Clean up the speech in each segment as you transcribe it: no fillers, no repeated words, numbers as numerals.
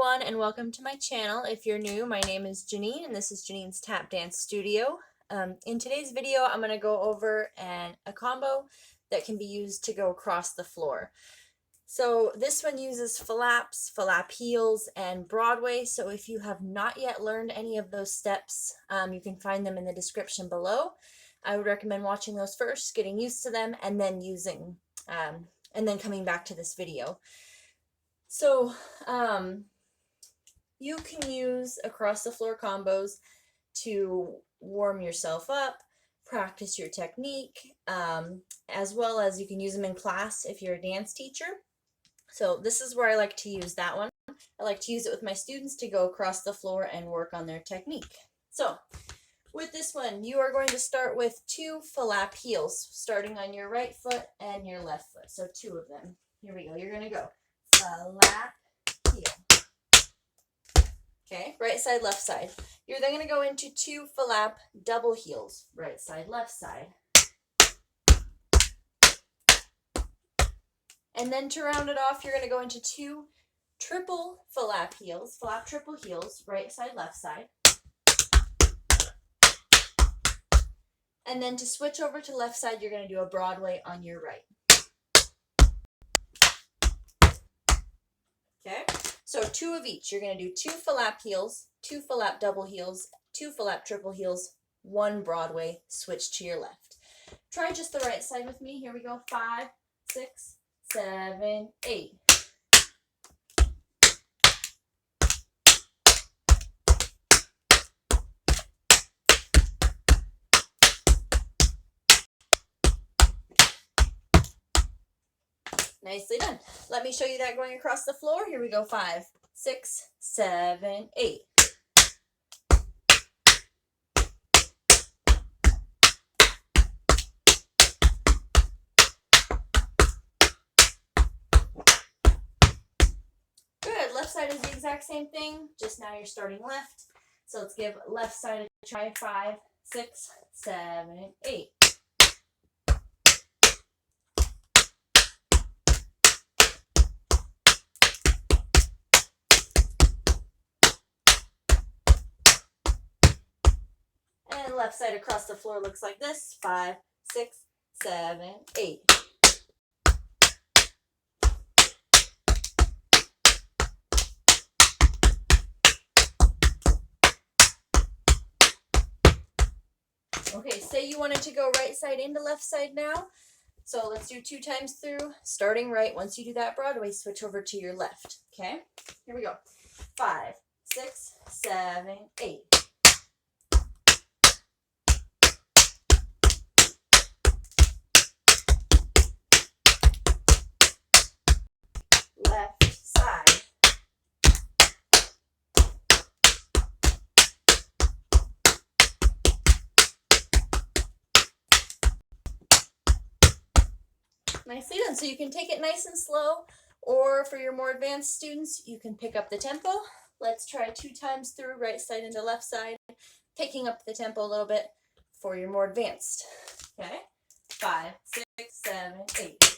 everyone, and welcome to my channel. If you're new, my name is Janine and this is Janine's Tap Dance Studio. In today's video, I'm going to go over a combo that can be used to go across the floor. So this one uses flaps, flap heels, and Broadway. So if you have not yet learned any of those steps, you can find them in the description below. I would recommend watching those first, getting used to them, and then and then coming back to this video. So you can use across the floor combos to warm yourself up, practice your technique, as well as you can use them in class if you're a dance teacher. So this is where I like to use that one. I like to use it with my students to go across the floor and work on their technique. So with this one, you are going to start with 2 flap heels, starting on your right foot and your left foot. So 2 of them. Here we go. You're going to go flap heel. Okay, right side, left side. You're then going to go into 2 flap double heels, right side, left side. And then to round it off, you're going to go into 2 triple flap heels, flap triple heels, right side, left side. And then to switch over to left side, you're going to do a Broadway on your right. Okay, so 2 of each. You're going to do 2 flap heels, 2 flap double heels, 2 flap triple heels, 1 Broadway, switch to your left. Try just the right side with me. Here we go. 5, 6, 7, 8. Nicely done. Let me show you that going across the floor. Here we go. 5, 6, 7, 8. Good. Left side is the exact same thing, just now you're starting left. So let's give left side a try. 5, 6, 7, 8. And left side across the floor looks like this. 5, 6, 7, 8. Okay, say you wanted to go right side into left side now. So let's do 2 times through, starting right. Once you do that Broadway, switch over to your left. Okay, here we go. 5, 6, 7, 8. Left side. Nicely done. So you can take it nice and slow, or for your more advanced students, you can pick up the tempo. Let's try 2 times through, right side into left side, picking up the tempo a little bit for your more advanced. Okay, 5, 6, 7, 8.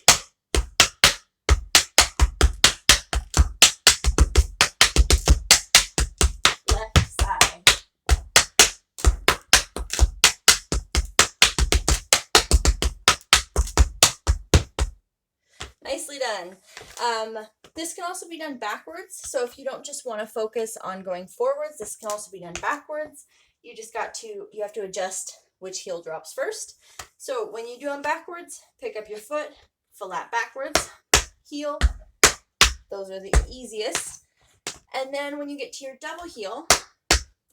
Nicely done. This can also be done backwards. So if you don't just want to focus on going forwards, this can also be done backwards. You have to adjust which heel drops first. So when you do them backwards, pick up your foot, flap backwards, heel. Those are the easiest. And then when you get to your double heel,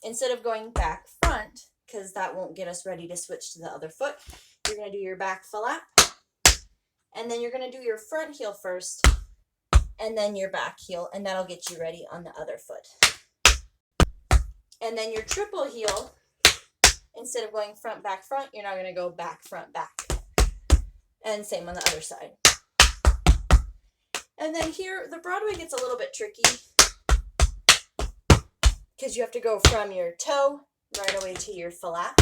instead of going back front, because that won't get us ready to switch to the other foot, you're going to do your back flap. And then you're going to do your front heel first, and then your back heel, and that'll get you ready on the other foot. And then your triple heel, instead of going front, you're now going to go back, front, back. And same on the other side. And then here, the Broadway gets a little bit tricky because you have to go from your toe right away to your flap.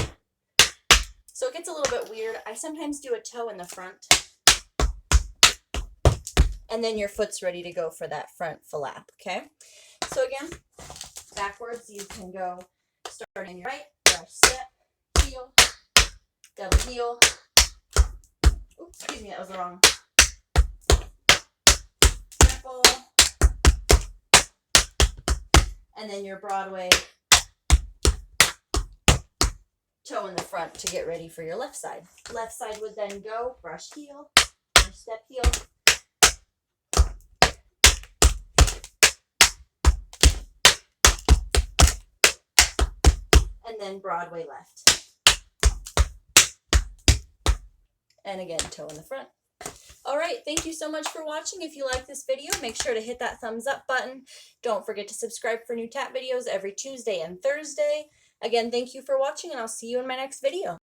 So it gets a little bit weird. I sometimes do a toe in the front. And then your foot's ready to go for that front flap, okay? So again, backwards, you can go starting on your right, brush, step, heel, double heel. Oops, excuse me, that was the wrong. Triple. And then your Broadway toe in the front to get ready for your left side. Left side would then go brush heel, brush step heel. And then Broadway left. And again, toe in the front. All right, thank you so much for watching. If you like this video, make sure to hit that thumbs up button. Don't forget to subscribe for new tap videos every Tuesday and Thursday. Again, thank you for watching, and I'll see you in my next video.